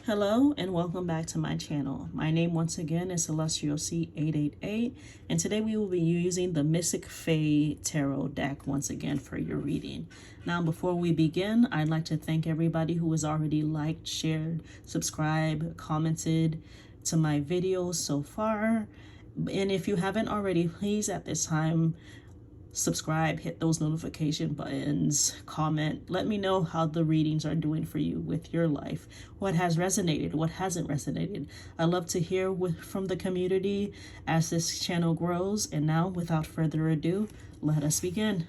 Hello and welcome back to my channel. My name once again is Celestial C888, and today we will be using the Mystic Fae Tarot deck once again for your reading. Now before we begin, I'd like to thank everybody who has already liked, shared, subscribed, commented to my videos so far. And if you haven't already, please at this time subscribe, hit those notification buttons, comment, let me know how the readings are doing for you with your life, what has resonated, what hasn't resonated. I love to hear from the community as this channel grows. And now without further ado, let us begin.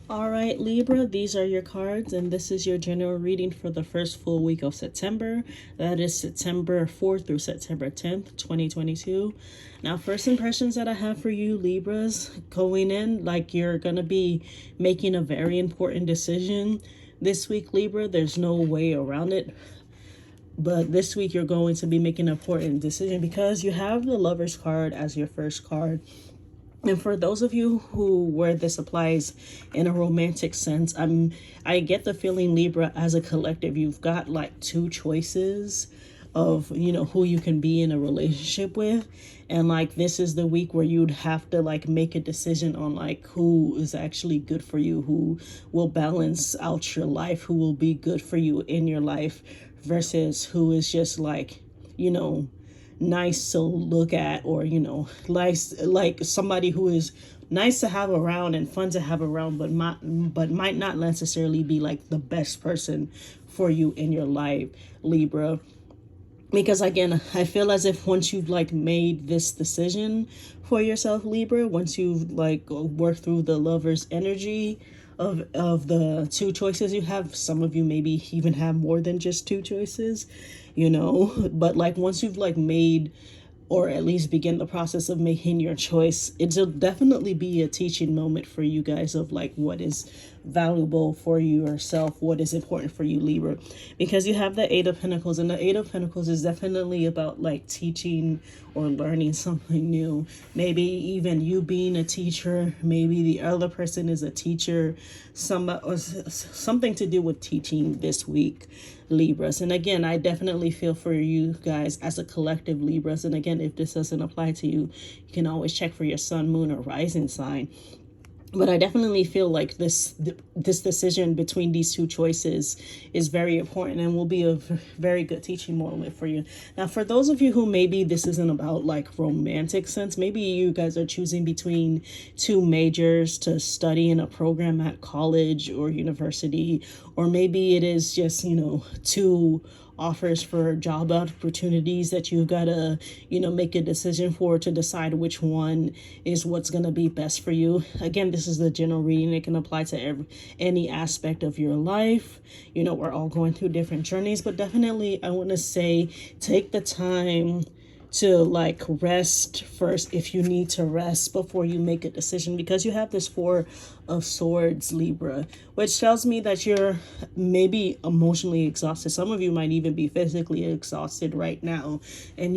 All right, Libra, these are your cards, and this is your general reading for the first full week of September. That is September 4th through September 10th, 2022. Now, first impressions that I have for you, Libras, going in, like you're going to be making a very important decision this week, Libra. There's no way around it. But this week, you're going to be making an important decision because you have the Lover's card as your first card. And for those of you where this applies in a romantic sense, I get the feeling, Libra, as a collective, you've got like two choices of, who you can be in a relationship with. And like, this is the week where you'd have to like make a decision on like who is actually good for you, who will balance out your life, who will be good for you in your life versus who is just like, nice to look at, or like somebody who is nice to have around and fun to have around, but might not necessarily be like the best person for you in your life, Libra. Because again, I feel as if once you've like made this decision for yourself, Libra, once you've like worked through the Lover's energy of the two choices you have, some of you maybe even have more than just two choices, but like once you've like made, or at least begin the process of making your choice, it'll definitely be a teaching moment for you guys of like what is valuable for yourself, what is important for you, Libra. Because you have the Eight of Pentacles, and the Eight of Pentacles is definitely about like teaching or learning something new. Maybe even you being a teacher, maybe the other person is a teacher, something to do with teaching this week, Libras. And again, I definitely feel for you guys as a collective, Libras. And again, if this doesn't apply to you, you can always check for your sun, moon, or rising sign. But I definitely feel like this decision between these two choices is very important and will be a very good teaching moment for you. Now, for those of you who maybe this isn't about like romantic sense, maybe you guys are choosing between two majors to study in a program at college or university, or maybe it is just, two offers for job opportunities that you've got to, make a decision for to decide which one is what's going to be best for you. Again, this is the general reading. It can apply to any aspect of your life. We're all going through different journeys, but definitely I want to say take the time to like rest first if you need to rest before you make a decision, because you have this Four of Swords, Libra, which tells me that you're maybe emotionally exhausted. Some of you might even be physically exhausted right now, and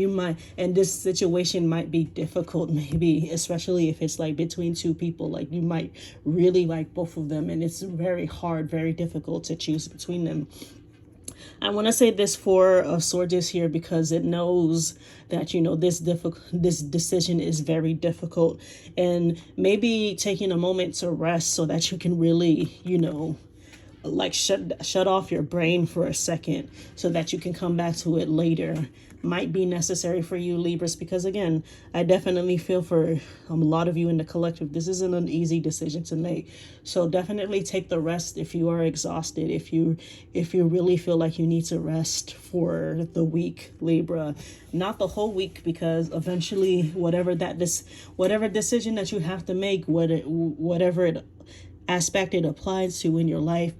this situation might be difficult, maybe especially if it's like between two people, like you might really like both of them and it's very hard, very difficult to choose between them. I want to say this Four of Swords is here because it knows that, this decision is very difficult, and maybe taking a moment to rest so that you can really, like shut off your brain for a second so that you can come back to it later might be necessary for you, Libras. Because again, I definitely feel for a lot of you in the collective, this isn't an easy decision to make. So definitely take the rest if you are exhausted, if you really feel like you need to rest for the week, Libra. Not the whole week, because eventually whatever decision that you have to make, whatever aspect it applies to in your life,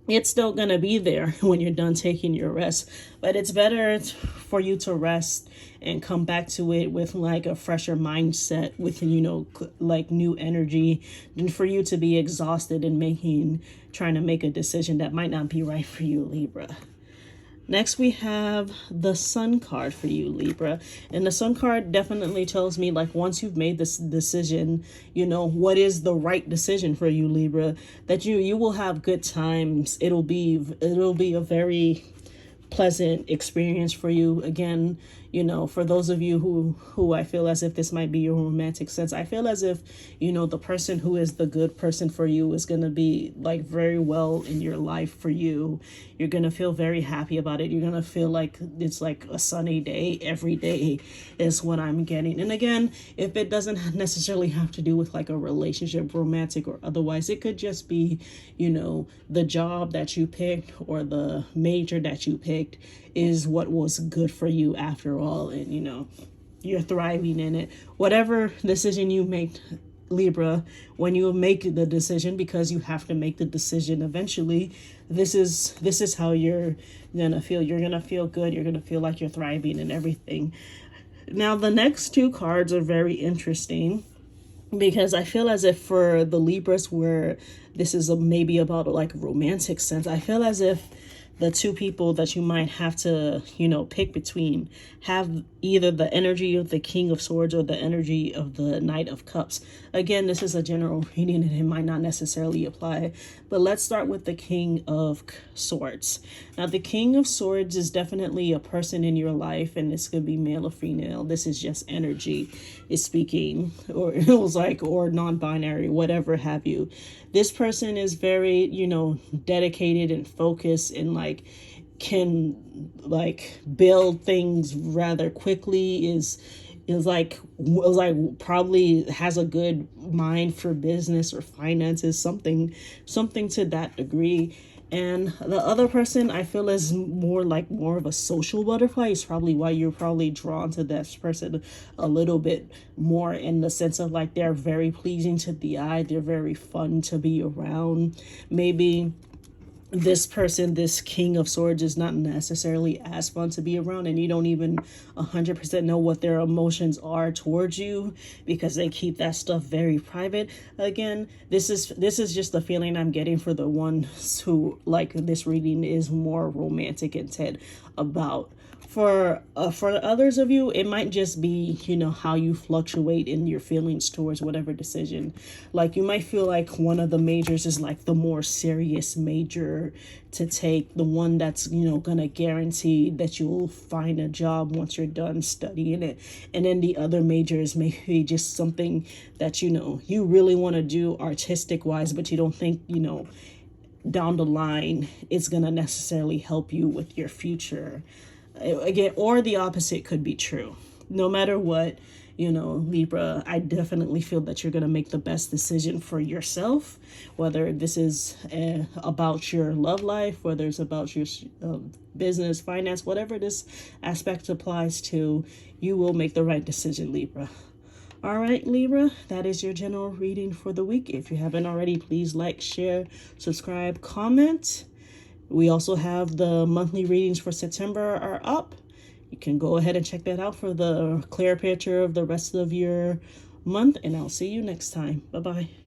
it's still going to be there when you're done taking your rest. But it's better for you to rest and come back to it with like a fresher mindset, with, like new energy, than for you to be exhausted and trying to make a decision that might not be right for you, Libra. Next, we have the Sun card for you, Libra. And the Sun card definitely tells me, like, once you've made this decision, you know, what is the right decision for you, Libra, that you will have good times. It'll be a very pleasant experience for you. Again, you know, for those of you who I feel as if this might be your romantic sense, I feel as if, you know, the person who is the good person for you is going to be like very well in your life for you. You're going to feel very happy about it. You're going to feel like it's like a sunny day every day is what I'm getting. And again, if it doesn't necessarily have to do with like a relationship, romantic or otherwise, it could just be, you know, the job that you picked or the major that you picked is what was good for you after all. And, you know, you're thriving in it. Whatever decision you make, Libra, when you make the decision, because you have to make the decision eventually, this is how you're gonna feel. You're gonna feel good. You're gonna feel like you're thriving and everything. Now, the next two cards are very interesting because I feel as if for the Libras where this is maybe about like a romantic sense, I feel as if the two people that you might have to, you know, pick between have either the energy of the King of Swords or the energy of the Knight of Cups. Again, this is a general reading and it might not necessarily apply, but let's start with the King of Swords. Now, the King of Swords is definitely a person in your life, and this could be male or female. This is just energy is speaking, or it was like, or non-binary, whatever have you. This person is very, you know, dedicated and focused and like can like build things rather quickly, is like probably has a good mind for business or finances, something to that degree. And the other person I feel is more of a social butterfly. Is probably why you're probably drawn to this person a little bit more, in the sense of like they're very pleasing to the eye, they're very fun to be around. Maybe this person, this King of Swords, is not necessarily as fun to be around, and you don't even 100% know what their emotions are towards you because they keep that stuff very private. Again, this is just the feeling I'm getting for the ones who like this reading is more romantic intent about. For others of you, it might just be, you know, how you fluctuate in your feelings towards whatever decision. Like you might feel like one of the majors is like the more serious major to take, the one that's, you know, gonna guarantee that you'll find a job once you're done studying it. And then the other major is maybe just something that, you know, you really want to do artistic wise, but you don't think, you know, down the line it's gonna necessarily help you with your future. Again, or the opposite could be true. No matter what, you know, Libra, I definitely feel that you're going to make the best decision for yourself, whether this is about your love life, whether it's about your business, finance, whatever this aspect applies to, you will make the right decision, Libra. All right, Libra, that is your general reading for the week. If you haven't already, please like, share, subscribe, comment. We also have the monthly readings for September are up. You can go ahead and check that out for the clear picture of the rest of your month, and I'll see you next time. Bye-bye.